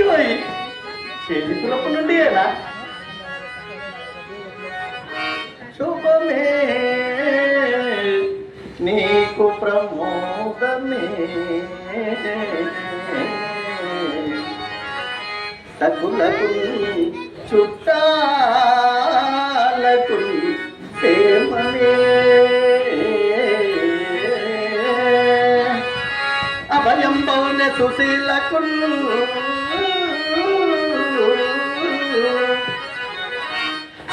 పోయి చేతులపు నుండి ఎలా శుభమే నీకు ప్రమోదమే సకులకు చుట్టాలకు ప్రేమనే అభయం పౌన సుశీలకు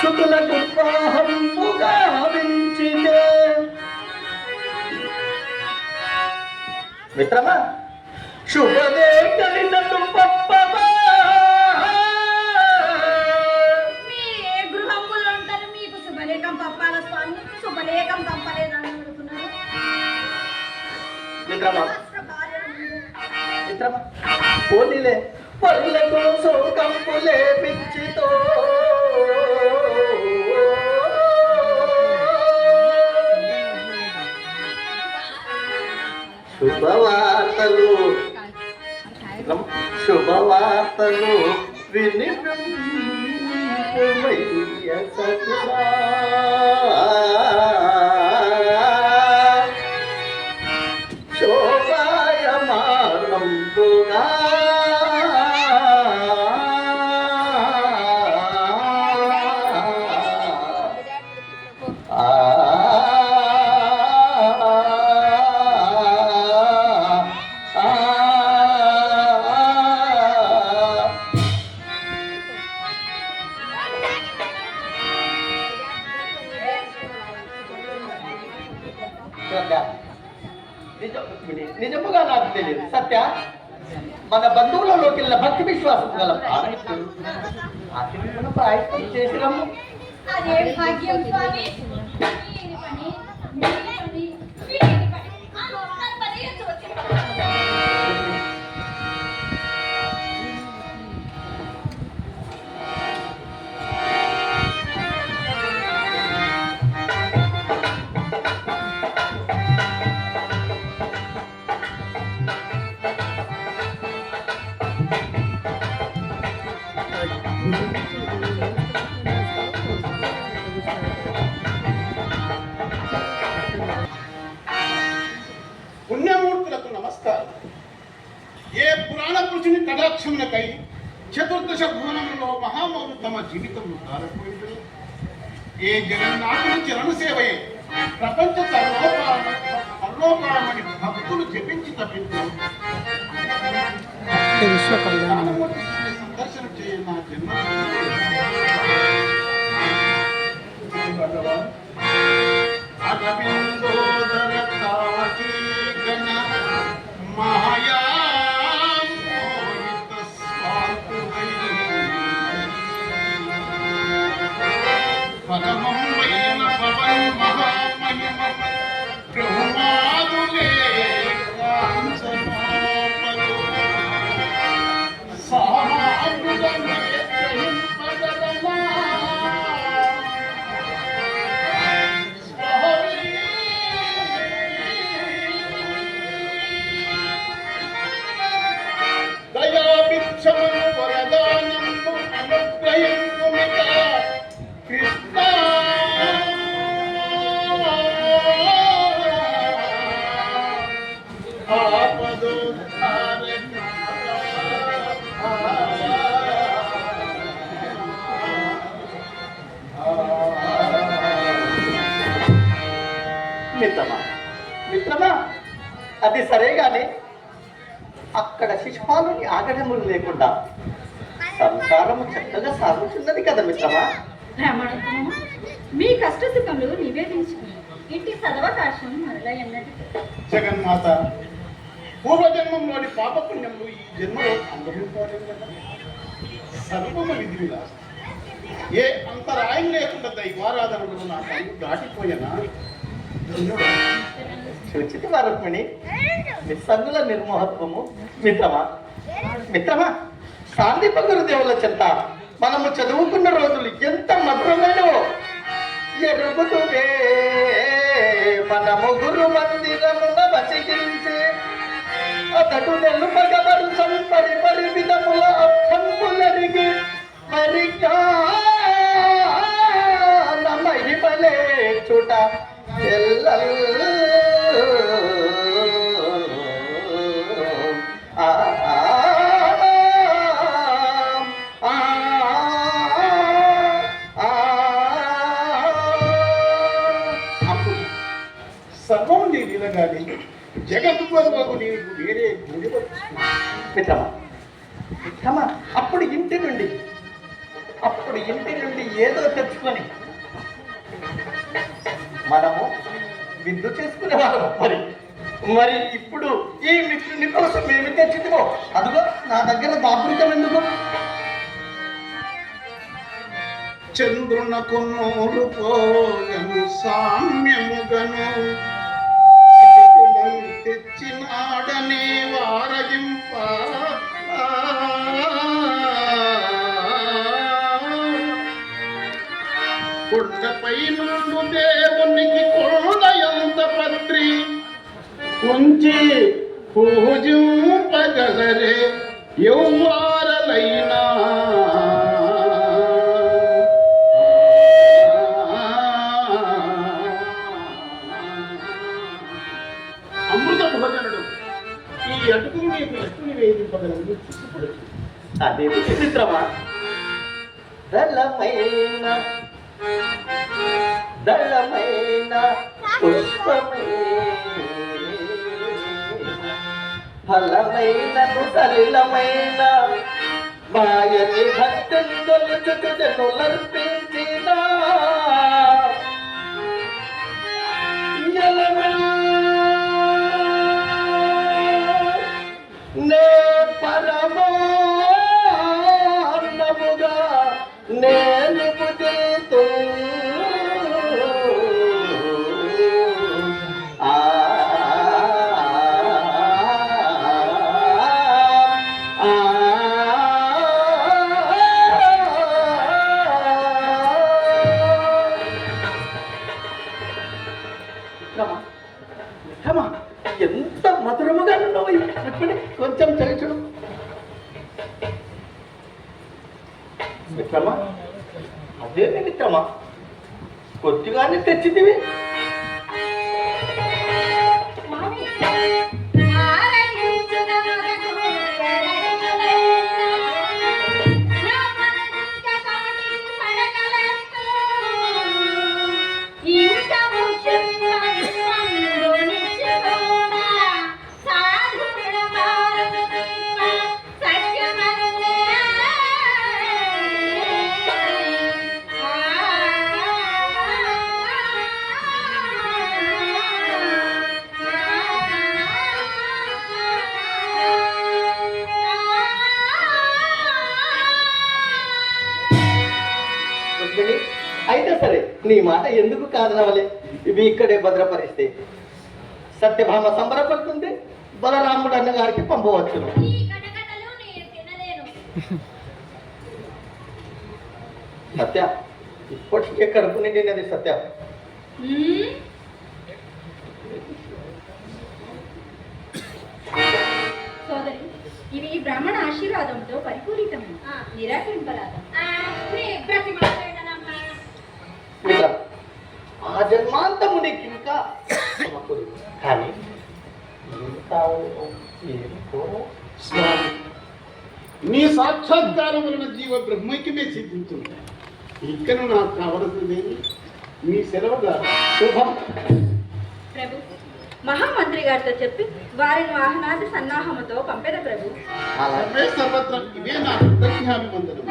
శుకులకు పాహంపుగా వించితే మిత్రమా శుభదే కలినటు పప్పమా మీ గృహంలో ఉంటారు మీకు శుభలేఖం పంపాల స్వామి శుభలేఖం పంపలేదని అడుగుతున్నారు మిత్రమా మిత్రమా పోనీలే పరులకు సోకంపులే పిచ్చితో శుభవార్తలు శుభవార్తలు విని శోభాయమానంబుగా నిజముగా నాకు తెలియదు సత్య మన బంధువులలోకి వెళ్ళిన భక్తి విశ్వాసం గల ప్రాయత్నం చేసినాము అదే భాగ్యం స్వామి పుణ్యమూర్తులకు నమస్కారం. ఏ పురాణ పురుషుని కటాక్షమునకై చతుర్దశ భువనములో మహామౌలు తమ జీవితంలో కారపోయింది. ఏ జగన్నాథుని చరణ సేవయే ప్రపంచ పరలోకామని భక్తులు జపించి తప్పించారు. సందర్శన చేయ నా జన్మ అరవిందోదర తావకీ గణ మాయా మోహిత స్వార్థువై పరమం వైన పవన్ మహామహిమం బ్రహ్మాదులే కాంచనాపలు సామాన్యులనే గ్రహింపగలనా వరదానము అనుగ్రహించుమిక కృష్ణ మిత్రమా మిత్రమా అది సరే గాని అక్కడ శిశుపాలుని ఆగడములు లేకుండా సంసారము చక్కగా సాగుతున్నది కదా మిత్రమా. మీ కష్ట సుఖములు నివేదించుకుని ఇంటి సదవకాశం మొదలైనది. జగన్మాత పూర్వజన్మంలోని పాపపుణ్యములు ఈ జన్మలో అనుభవించాలి కదా. సర్వము విధి విలాసం. ఏ అంతరాయం లేకుండా దైవారాధనలు నా కళ్ళు దాటిపోయినా చూచితి వరక్మిణి నిస్సంగుల నిర్మోహత్వము. మిత్రమా మిత్రమా సాందీప గురుదేవుల చెంత మనము చదువుకున్న రోజులు ఎంత మధురమైనవో ఎరుగుతునే మనము గురు మందిరమున వసిగించే అతడు నెల్లు పగబరు సంపరి పరిమితముల మిత్రమా, అప్పుడు ఇంటి నుండి ఏదో తెచ్చుకొని మనము విందు చేసుకునే వాళ్ళం. మరి ఇప్పుడు ఈ మిత్రుని కోసం ఏమి తెచ్చిందో అదిగో నా దగ్గర దాపరికం ఎందుకు? చంద్రునకు నూలు పోగను సామ్యముగను తెచ్చినాడనే వారగింప కొండపై నుండు దేవునికి కొండయంత పత్రి ఉంచి పూజింపగలరే యౌవారలైనా అమృత భోజనుడు ఈ అటుకులు నీకు ఎట్టు నివేదింపగలదు? అదే మిత్రమా, దళమైన పుష్పమే ఫలమైన సలిలమైన మాయని భక్తులర్పించిన నే పరమాన్నముగా నేను పుట్టితూ ఎంత మధురముగా ఉన్నావు. కొంచెం చలిచుడు మిత్రమా. అదే మిత్రమా, కొద్దిగానే తెచ్చితివి. అయితే సరే, నీ మాట ఎందుకు కాదనవలే. ఇవి ఇక్కడే భద్రపరిస్తే సత్యభామ సంబరపడుతుంది, బలరాముడు అన్నగారికి పంపవచ్చును. సత్య, ఇప్పటికే కడుపు నిండినది సత్య. సోదరి, ఇవి బ్రాహ్మణ ఆశీర్వాదంతో పరిపూరితము, నిరాకరింపరాదు. ఆ జన్మాంతము నీకు ఇంకా కానీ స్వామి, నీ సాక్షాత్కారం వలన జీవ బ్రహ్మైక్యమే సిద్ధించుంది. ఇక్కడ నాకు కావలసిందేమి మీ సెలవుగా శుభం. ప్రభు, మహామంత్రి గారితో చెప్పి వారిని వాహనాది సన్నాహముతో పంపెద ప్రభు. సర్వే సర్వత్ర ఇవే నా కృతజ్ఞాభివందనం.